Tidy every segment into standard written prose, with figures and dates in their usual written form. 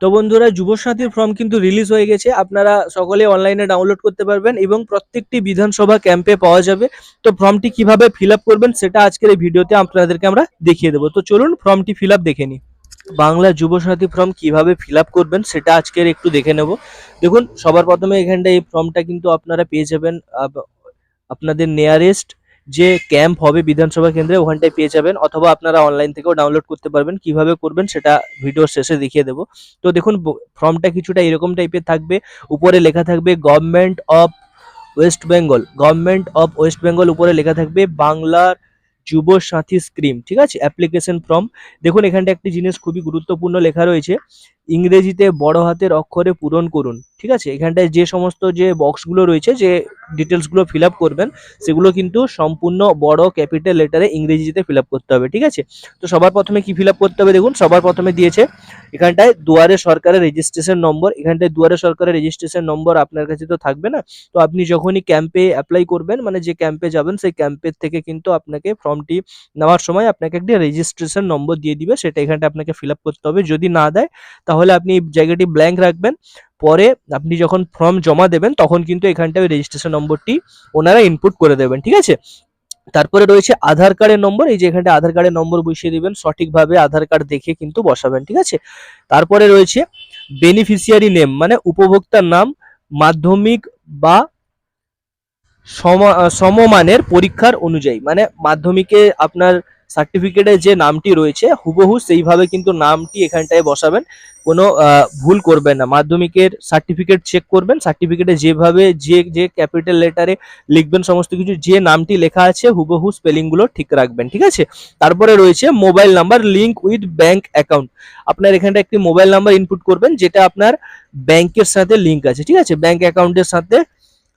তো বন্ধুরা, যুবসাথীর ফর্ম কিন্তু রিলিজ হয়ে গেছে। আপনারা সকলে অনলাইনে ডাউনলোড করতে পারবেন এবং প্রত্যেকটি বিধানসভা ক্যাম্পে পাওয়া যাবে। তো ফর্মটি কিভাবে ফিল আপ করবেন সেটা আজকের এই ভিডিওতে আপনাদেরকে আমরা দেখিয়ে দেবো। তো চলুন ফর্মটি ফিল আপ দেখে নিই। বাংলা যুবসাথী ফর্ম কিভাবে ফিল আপ করবেন সেটা আজকের একটু দেখে নেব। দেখুন, সবার প্রথমে এখানটা এই ফর্মটা কিন্তু আপনারা পেয়ে যাবেন আপনাদের নিয়ারেস্ট যে ক্যাম্প হবে বিধানসভা কেন্দ্রে, ওখানটায় পেয়ে যাবেন, অথবা আপনারা অনলাইন থেকেও ডাউনলোড করতে পারবেন। কিভাবে করবেন সেটা ভিডিওর শেষে দেখিয়ে দেবো। তো দেখুন, ফর্মটা কিছুটা এরকম টাইপের থাকবে। উপরে লেখা থাকবে government of West Bengal, government of West Bengal উপরে লেখা থাকবে বাংলার যুব সাথী স্কিম, ঠিক আছে, অ্যাপ্লিকেশন ফর্ম। দেখুন, এখানটা একটি জিনিস খুবই গুরুত্বপূর্ণ লেখা রয়েছে, ইংরেজিতে বড় হাতের অক্ষরে পূরণ করুন, ঠিক আছে। এখানটায় যে সমস্ত যে বক্সগুলো রয়েছে, যে ডিটেলসগুলো ফিল আপ করবেন, সেগুলো কিন্তু সম্পূর্ণ বড় ক্যাপিটাল লেটারে ইংরেজিতে ফিল আপ করতে হবে, ঠিক আছে। তো সবার প্রথমে কি ফিল আপ করতে হবে, দেখুন সবার প্রথমে দিয়েছে এখানটায় দুয়ারে সরকারের রেজিস্ট্রেশন নম্বর। এখানটায় দুয়ারে সরকারের রেজিস্ট্রেশন নম্বর আপনার কাছে তো থাকবে না। তো আপনি যখনই ক্যাম্পে অ্যাপ্লাই করবেন, মানে যে ক্যাম্পে যাবেন, সেই ক্যাম্পের থেকে কিন্তু আপনাকে ফর্মটি নেওয়ার সময় আপনাকে একটি রেজিস্ট্রেশন নম্বর দিয়ে দিবে, সেটা এখানটা আপনাকে ফিল আপ করতে হবে। যদি না দেয় তাহলে আপনি এই জায়গাটি ব্ল্যাঙ্ক রাখবেন। পরে আপনি যখন ফর্ম জমা দেবেন তখন কিন্তু এখানটায় ওই রেজিস্ট্রেশন নম্বরটি ওনারা ইনপুট করে দেবেন, ঠিক আছে। তারপরে রয়েছে আধার কার্ডের নম্বর। এই যে এখানটা আধার কার্ডের নম্বর বসিয়ে দিবেন, সঠিকভাবে আধার কার্ড দেখে কিন্তু বসাবেন, ঠিক আছে। তারপরে রয়েছে বেনিফিশিয়ারি নেম, মানে উপভোক্তার নাম, মাধ্যমিক বা সমমানের পরীক্ষার অনুযায়ী, মানে মাধ্যমিকে আপনার সার্টিফিকেটে যে নামটি রয়েছে হুবহু সেইভাবে কিন্তু নামটি এখানটায় বসাবেন। কোনো ভুল করবেন না। মাধ্যমিকের সার্টিফিকেট চেক করবেন, সার্টিফিকেটে যেভাবে যে যে ক্যাপিটাল লেটারে লিখবেন সমস্ত কিছু, যে নামটি লেখা আছে হুবহু স্পেলিংগুলো ঠিক রাখবেন, ঠিক আছে। তারপরে রয়েছে mobile number link with bank account. আপনার এখানটা একটি মোবাইল নাম্বার ইনপুট করবেন যেটা আপনার ব্যাংকের সাথে লিঙ্ক আছে, ঠিক আছে, ব্যাংক অ্যাকাউন্টের সাথে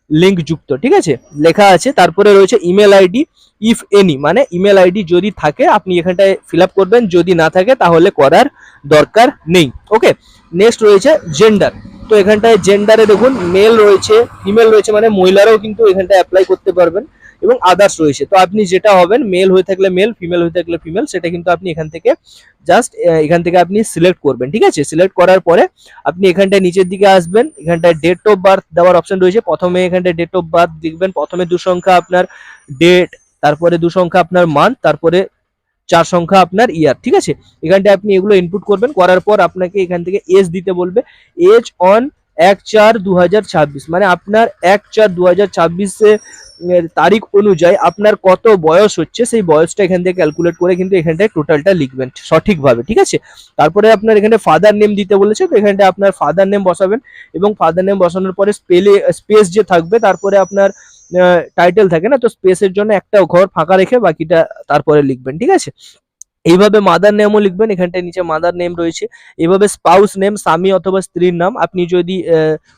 লিঙ্ক যুক্ত, ঠিক আছে, লেখা আছে। তারপরে রয়েছে ইমেল আইডি ইফ এনি, মানে ইমেল আইডি যদি থাকে আপনি এখানটায় ফিল আপ করবেন, যদি না থাকে তাহলে করার দরকার নেই। ওকে, নেক্সট রয়েছে জেন্ডার। তো এখানটায় জেন্ডারে দেখুন মেল রয়েছে, ফিমেল রয়েছে, মানে মহিলারাও কিন্তু এখানটায় অ্যাপ্লাই করতে পারবেন, এবং আদার্স রয়েছে। তো আপনি যেটা হবেন, মেল হয়ে থাকলে মেল, ফিমেল হয়ে থাকলে ফিমেল, সেটা কিন্তু আপনি এখান থেকে জাস্ট এখান থেকে আপনি সিলেক্ট করবেন, ঠিক আছে। সিলেক্ট করার পরে আপনি এখানটায় নিচের দিকে আসবেন, এখানটায় ডেট অফ বার্থ দেওয়ার অপশন রয়েছে। প্রথমে এখানটায় ডেট অফ বার্থ লিখবেন, প্রথমে 2 সংখ্যা আপনার ডেট, তারপরে 2 সংখ্যা আপনার মান্থ, তারপরে 4 সংখ্যা আপনার ইয়ার, ঠিক আছে। এখানটায় আপনি এগুলো ইনপুট করবেন, করার পর আপনাকে এখান থেকে এজ দিতে বলবে। এজ অন 1/4/2026, মানে আপনার 1/4/2026 তারিখ অনুযায়ী আপনার কত বয়স হচ্ছে সেই বয়সটা এখান থেকে ক্যালকুলেট করে কিন্তু এখানটায় টোটালটা লিখবেন সঠিকভাবে, ঠিক আছে। তারপরে আপনার এখানে ফাদার নেম দিতে বলেছে, তো এখানটায় আপনার ফাদার নেম বসাবেন, এবং ফাদার নেম বসানোর পরে স্পেস যে থাকবে, তারপরে আপনার টাইটেল থাকে না, তো স্পেসের জন্য একটা ঘর ফাঁকা রেখে বাকিটা তারপরে লিখবেন, ঠিক আছে। এইভাবে মাদার নেমও লিখবেন, এখানটায় নিচে মাদার নেম রয়েছে। এইভাবে স্পাউস নেম, স্বামী অথবা স্ত্রীর নাম, আপনি যদি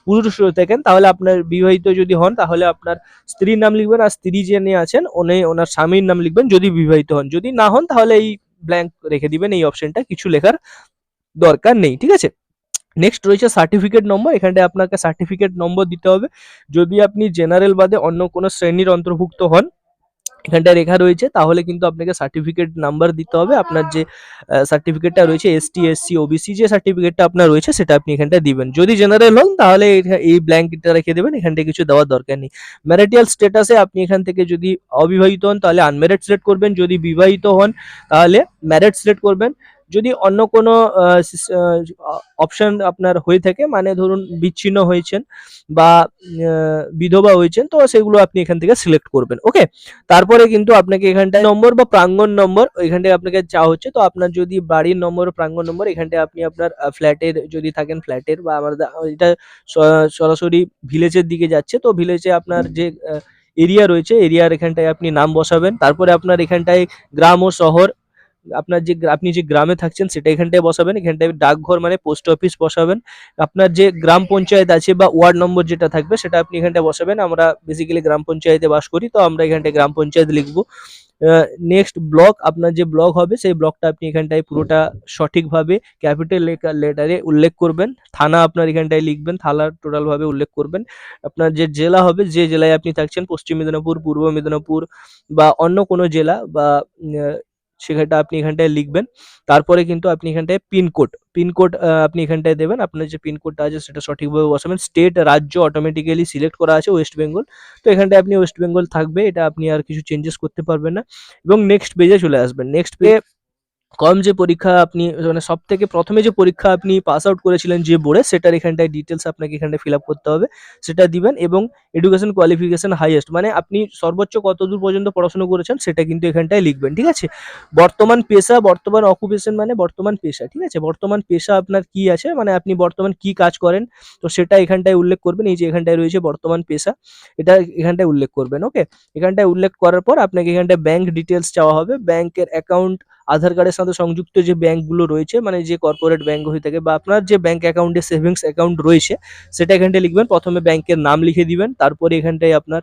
পুরুষ হয়ে থাকেন তাহলে আপনার, বিবাহিত যদি হন তাহলে আপনার স্ত্রীর নাম লিখবেন, আর স্ত্রী যিনি আছেন উনি ওনার স্বামীর নাম লিখবেন যদি বিবাহিত হন। যদি না হন তাহলে এই ব্ল্যাঙ্ক রেখে দিবেন, এই অপশনটা কিছু লেখার দরকার নেই, ঠিক আছে। নেক্সট রয়েছে সার্টিফিকেট নম্বর। এখানটায় আপনাকে সার্টিফিকেট নম্বর দিতে হবে যদি আপনি জেনারেল বাদে অন্য কোনো শ্রেণীর অন্তর্ভুক্ত হন। এখানটায় লেখা রয়েছে, তাহলে কিন্তু আপনাকে সার্টিফিকেট নাম্বার দিতে হবে। আপনার যে সার্টিফিকেটটা রয়েছে এসটি এসসি ওবিসি যে সার্টিফিকেটটা আপনার রয়েছে সেটা আপনি এখানটায় দিবেন। যদি জেনারেল হন তাহলে এই ব্ল্যাঙ্কটা রেখে দেবেন, এখানটায় কিছু দেওয়ার দরকার নেই। ম্যারিটাল স্ট্যাটাসে আপনি এখান থেকে যদি অবিবাহিত হন তাহলে আনম্যারিড সিলেক্ট করবেন, যদি বিবাহিত হন তাহলে ম্যারিড সিলেক্ট করবেন। যদি অন্য কোনো অপশন আপনার হয়ে থাকে, মানে ধরুন বিচ্ছিন্ন হয়েছেন বা বিধবা হয়েছেন, তো সেগুলো আপনি এখান থেকে সিলেক্ট করবেন। ওকে, তারপরে কিন্তু আপনাকে এখানটায় নম্বর বা প্রাঙ্গণ নম্বর এখানটায় আপনাকে চাওয়া হচ্ছে। তো আপনার যদি বাড়ির নম্বর প্রাঙ্গণ নম্বর, এখানটায় আপনি আপনার ফ্ল্যাটের যদি থাকেন ফ্ল্যাটের, বা আমাদের এটা সরাসরি ভিলেজের দিকে যাচ্ছে, তো ভিলেজে আপনার যে এরিয়া রয়েছে এরিয়ার এখানটায় আপনি নাম বসাবেন। তারপরে আপনার এখানটায় গ্রাম ও শহর, আপনার যে আপনি যে গ্রামে থাকছেন সেটা এখানটায় বসাবেন। এখানটায় ডাকঘর মানে পোস্ট অফিস বসাবেন। আপনার যে গ্রাম পঞ্চায়েত আছে বা ওয়ার্ড নম্বর যেটা থাকবে সেটা আপনি এখানটায় বসাবেন। আমরা বেসিক্যালি গ্রাম পঞ্চায়েতে বাস করি, তো আমরা এখানটায় গ্রাম পঞ্চায়েত লিখবো। নেক্সট ব্লক, আপনার যে ব্লক হবে সেই ব্লকটা আপনি এখানটায় পুরোটা সঠিকভাবে ক্যাপিটাল লেটারে উল্লেখ করবেন। থানা আপনার এখানটায় লিখবেন, থানার টোটাল ভাবে উল্লেখ করবেন। আপনার যে জেলা হবে, যে জেলায় আপনি থাকছেন, পশ্চিম মেদিনীপুর, পূর্ব মেদিনীপুর বা অন্য কোনো জেলা, বা সেটা আপনি এখানটায় লিখবেন। তারপরে কিন্তু আপনি এখানটায় পিনকোড আপনি এখানটায় দেবেন। আপনার যে পিনকোডটা আছে সেটা সঠিকভাবে বসাবেন। স্টেট রাজ্য অটোমেটিক্যালি সিলেক্ট করা আছে ওয়েস্ট বেঙ্গল, তো এখানটায় আপনি ওয়েস্ট বেঙ্গল থাকবে, এটা আপনি আর কিছু চেঞ্জেস করতে পারবেন না। এবং নেক্সট পেজে চলে আসবেন। নেক্সট পেজে কম যে পরীক্ষা আপনি মানে সব থেকে প্রথমে যে পরীক্ষা আপনি পাস আউট করেছিলেন যে বোর্ডে, সেটার এখানটায় ডিটেলস আপনাকে এখানটায় ফিল আপ করতে হবে, সেটা দিবেন। এবং এডুকেশন কোয়ালিফিকেশন হাইয়েস্ট, মানে আপনি সর্বোচ্চ কত দূর পর্যন্ত পড়াশোনা করেছেন সেটা কিন্তু এখানটায় লিখবেন, ঠিক আছে। বর্তমান পেশা, বর্তমান অকুপেশন মানে বর্তমান পেশা, ঠিক আছে। বর্তমান পেশা আপনার কি আছে, মানে আপনি বর্তমান কি কাজ করেন, তো সেটা এখানটায় উল্লেখ করবেন। এই যে এখানটায় রয়েছে বর্তমান পেশা, এটা এখানটায় উল্লেখ করবেন। ওকে, এখানটায় উল্লেখ করার পর আপনাকে এখানটায় ব্যাংক ডিটেলস চাওয়া হবে। ব্যাংকের অ্যাকাউন্ট, আধার কার্ডের সাথে সংযুক্ত যে ব্যাংকগুলো রয়েছে, মানে যে কর্পোরেট ব্যাংক হয়ে থাকে বা আপনার যে ব্যাংক অ্যাকাউন্টে সেভিংস অ্যাকাউন্ট রয়েছে, সেটা এখানটায় লিখবেন। প্রথমে ব্যাংকের নাম লিখে দিবেন, তারপরে এখানটায় আপনার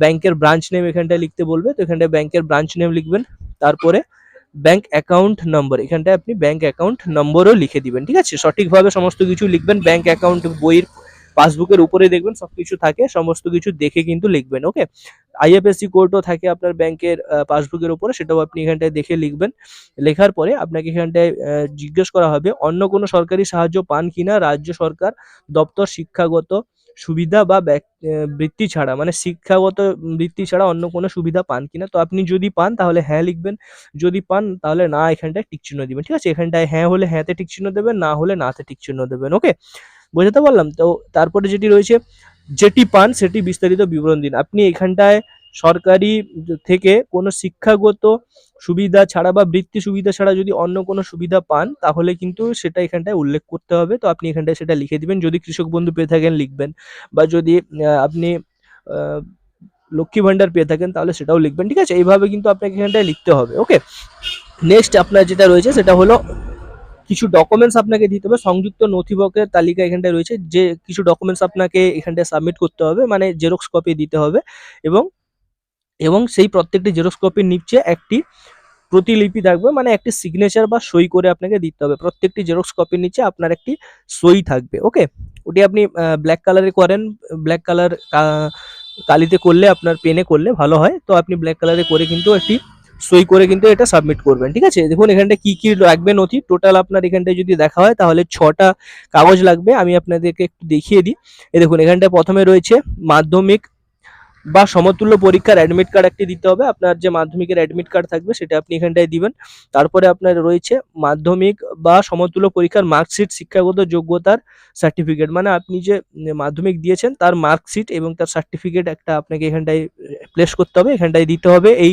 ব্যাংকের ব্রাঞ্চ নেম এখানটায় লিখতে বলবে, তো এখানটায় ব্যাংকের ব্রাঞ্চ নেম লিখবেন। তারপরে ব্যাংক অ্যাকাউন্ট নম্বর, এখানটায় আপনি ব্যাংক অ্যাকাউন্ট নম্বরও লিখে দিবেন, ঠিক আছে। সঠিকভাবে সমস্ত কিছু লিখবেন। ব্যাংক অ্যাকাউন্ট বইয়ের পাসবুকের উপরে দেখবেন সবকিছু থাকে, সমস্ত কিছু দেখে কিন্তু লিখবেন। ওকে, আইএফএসসি কোডও থাকে আপনার ব্যাংকের পাসবুকের উপরে, সেটাও আপনি এখানটায় দেখে লিখবেন। লেখার পরে আপনাকে এখানটায় জিজ্ঞেস করা হবে অন্য কোনো সরকারি সাহায্য পান কিনা রাজ্য সরকার দপ্তর শিক্ষাগত সুবিধা বা বৃত্তি ছাড়া, মানে শিক্ষাগত বৃত্তি ছাড়া অন্য কোনো সুবিধা পান কিনা। তো আপনি যদি পান তাহলে হ্যাঁ লিখবেন, যদি পান তাহলে না এখানটায় টিক চিহ্ন দিবেন, ঠিক আছে। এখানটায় হ্যাঁ হলে হ্যাঁতে টিক চিহ্ন দেবেন, না হলে নাতে টিক চিহ্ন দেবেন। ওকে, বোঝাতে পারলাম তো। তারপরে যেটি রয়েছে, যেটি পান সেটি বিস্তারিত বিবরণ দিন। আপনি এখানটায় সরকারি থেকে কোনো শিক্ষাগত সুবিধা ছাড়া বা বৃত্তি সুবিধা ছাড়া যদি অন্য কোনো সুবিধা পান, তাহলে কিন্তু সেটা এখানটায় উল্লেখ করতে হবে। তো আপনি এখানটায় সেটা লিখে দিবেন। যদি কৃষক বন্ধু পেয়ে থাকেন লিখবেন, বা যদি আপনি আহ, লক্ষ্মী ভান্ডার পেয়ে থাকেন তাহলে সেটাও লিখবেন, ঠিক আছে। এইভাবে কিন্তু আপনাকে এখানটায় লিখতে হবে। ওকে, নেক্সট আপনার যেটা রয়েছে সেটা হলো কিছু ডকুমেন্টস আপনাকে দিতে হবে। সংযুক্ত নথিপত্রের তালিকা এখানটায় রয়েছে, যে কিছু ডকুমেন্টস আপনাকে এখানটায় সাবমিট করতে হবে, মানে জেরক্স কপি দিতে হবে। এবং এবং সেই প্রত্যেকটি জেরক্স কপির নিচে একটি প্রতিলিপি থাকবে, মানে একটি সিগনেচার বা সই করে আপনাকে দিতে হবে। প্রত্যেকটি জেরক্স কপির নিচে আপনার একটি সই থাকবে। ওকে, ওটি আপনি ব্ল্যাক কালারে করেন, ব্ল্যাক কালার কালিতে করলে, আপনার পেনে করলে ভালো হয়। তো আপনি ব্ল্যাক কালারে করে কিন্তু একটি সই করে কিন্তু এটা সাবমিট করবেন, ঠিক আছে। দেখুন এখানটা কি কি লাগবে নথি, টোটাল আপনার এখানটায় যদি দেখা হয় তাহলে 6টা কাগজ লাগবে। আমি আপনাদেরকে একটু দেখিয়ে দিই। এই দেখুন এখানটায় প্রথমে রয়েছে মাধ্যমিক বা সমতুল্য পরীক্ষার অ্যাডমিট কার্ড একটি দিতে হবে। আপনার যে মাধ্যমিকের অ্যাডমিট কার্ড থাকবে সেটা আপনি এখানটায় দিবেন। তারপরে আপনার রয়েছে মাধ্যমিক বা সমতুল্য পরীক্ষার মার্কশিট, শিক্ষাগত যোগ্যতার সার্টিফিকেট, মানে আপনি যে মাধ্যমিক দিয়েছেন তার মার্কশিট এবং তার সার্টিফিকেট একটা আপনাকে এখানটায় প্লেস করতে হবে, এখানটায় দিতে হবে এই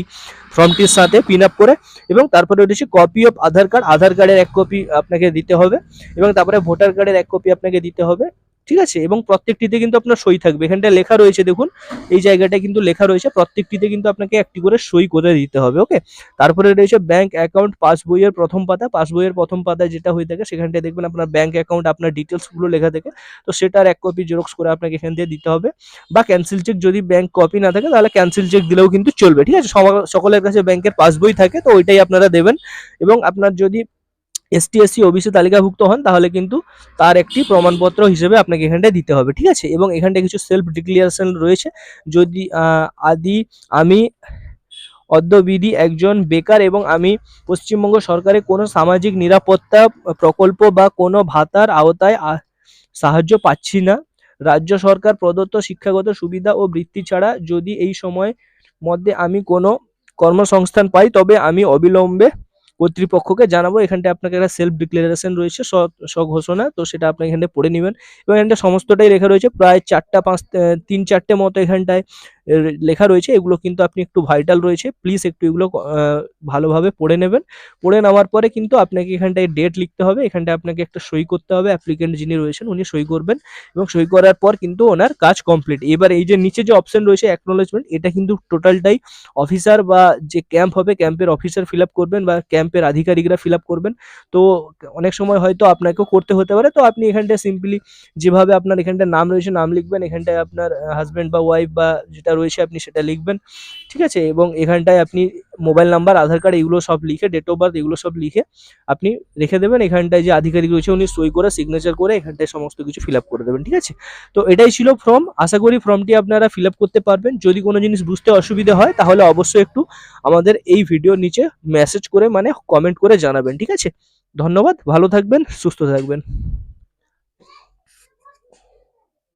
ফর্মটির সাথে পিন আপ করে। এবং তারপরে রয়েছে কপি অফ আধার কার্ড, আধার কার্ডের এক কপি আপনাকে দিতে হবে। এবং তারপরে ভোটার কার্ডের এক কপি আপনাকে দিতে হবে, ঠিক আছে। এবং প্রত্যেকটিতে কিন্তু আপনার সই থাকবে। এখানটা লেখা রয়েছে, দেখুন এই জায়গাটা কিন্তু লেখা রয়েছে, প্রত্যেকটিতে কিন্তু আপনাকে একটি করে সই করে দিতে হবে। ওকে, তারপরে রয়েছে ব্যাংক অ্যাকাউন্ট পাসবইয়ের প্রথম পাতা। পাসবইয়ের প্রথম পাতায় যেটা হয়ে থাকে সেখানটায় দেখবেন আপনার ব্যাংক অ্যাকাউন্ট, আপনার ডিটেলসগুলো লেখা থাকে, তো সেটার এক কপি জেরক্স করে আপনাকে এখান দিয়ে দিতে হবে। বা ক্যান্সেল চেক, যদি ব্যাংক কপি না থাকে তাহলে ক্যান্সেল চেক দিলেও কিন্তু চলবে, ঠিক আছে। সকলের কাছে ব্যাংকের পাসবই থাকে, তো ওইটাই আপনারা দেবেন। এবং আপনার যদি এসটি এসসি ওবিসি তালিকাভুক্ত হন তাহলে কিন্তু তার একটি প্রমাণপত্র হিসেবে আপনাকে এখানটায় দিতে হবে, ঠিক আছে। এবং এখানটায় কিছু সেলফ ডিক্লিয়ারেশন রয়েছে। যদি আমি অদ্যবিধি একজন বেকার এবং আমি পশ্চিমবঙ্গ সরকারের কোনো সামাজিক নিরাপত্তা প্রকল্প বা কোনো ভাতার আওতায় সাহায্য পাচ্ছি না। রাজ্য সরকার প্রদত্ত শিক্ষাগত সুবিধা ও বৃত্তি ছাড়া যদি এই সময় মধ্যে আমি কোনো কর্মসংস্থান পাই তবে আমি অবিলম্বে কর্তৃপক্ষকে জানাবো। এখানটায় আপনাকে একটা সেলফ ডিক্লারেশন রয়েছে, স্বঘোষণা, তো সেটা আপনি এখানে পড়ে নেবেন। এবং এখানটা সমস্তটাই লেখা রয়েছে, প্রায় 3-4টে মতো এখানটায় লেখা রয়েছে। এগুলো কিন্তু আপনি একটু ভাইটাল রয়েছে, প্লিজ একটু এগুলো ভালোভাবে পড়ে নেবেন। পড়ে নেওয়ার পরে কিন্তু আপনাকে এখানটায় ডেট লিখতে হবে, এখানটায় আপনাকে একটা সই করতে হবে, অ্যাপ্লিকেন্ট যিনি রয়েছেন উনি সই করবেন। এবং সই করার পর কিন্তু ওনার কাজ কমপ্লিট। এবার এই যে নিচে যে অপশন রয়েছে অ্যাকনোলেজমেন্ট, এটা কিন্তু টোটালটাই অফিসার বা যে ক্যাম্প হবে ক্যাম্পের অফিসার ফিল আপ করবেন বা ক্যাম্পের আধিকারিকরা ফিল আপ করবেন। তো অনেক সময় হয়তো আপনাকেও করতে হতে পারে, তো আপনি এখানটায় সিম্পলি যেভাবে আপনার এখানটায় নাম রয়েছে নাম লিখবেন, এখানটায় আপনার হাজব্যান্ড বা ওয়াইফ বা যেটা রয়েছে আপনি সেটা লিখবেন, ঠিক আছে? এবং এখানটায় আপনি মোবাইল নাম্বার, আধার কার্ড এগুলো সব লিখে, ডেট অফ বার্থ এগুলো সব লিখে আপনি রেখে দেবেন। এখানটায় যে আধিকারিক রয়েছে উনি সই করে সিগনেচার করে এখানটায় সমস্ত কিছু ফিল আপ করে দেবেন, ঠিক আছে? তো এটাই ছিল ফর্ম। আশা করি ফর্মটি আপনারা ফিল আপ করতে পারবেন। যদি কোনো জিনিস বুঝতে অসুবিধা হয় তাহলে অবশ্যই একটু আমাদের এই ভিডিওর নিচে মেসেজ করে মানে কমেন্ট করে জানাবেন, ঠিক আছে? ধন্যবাদ, ভালো থাকবেন, সুস্থ থাকবেন।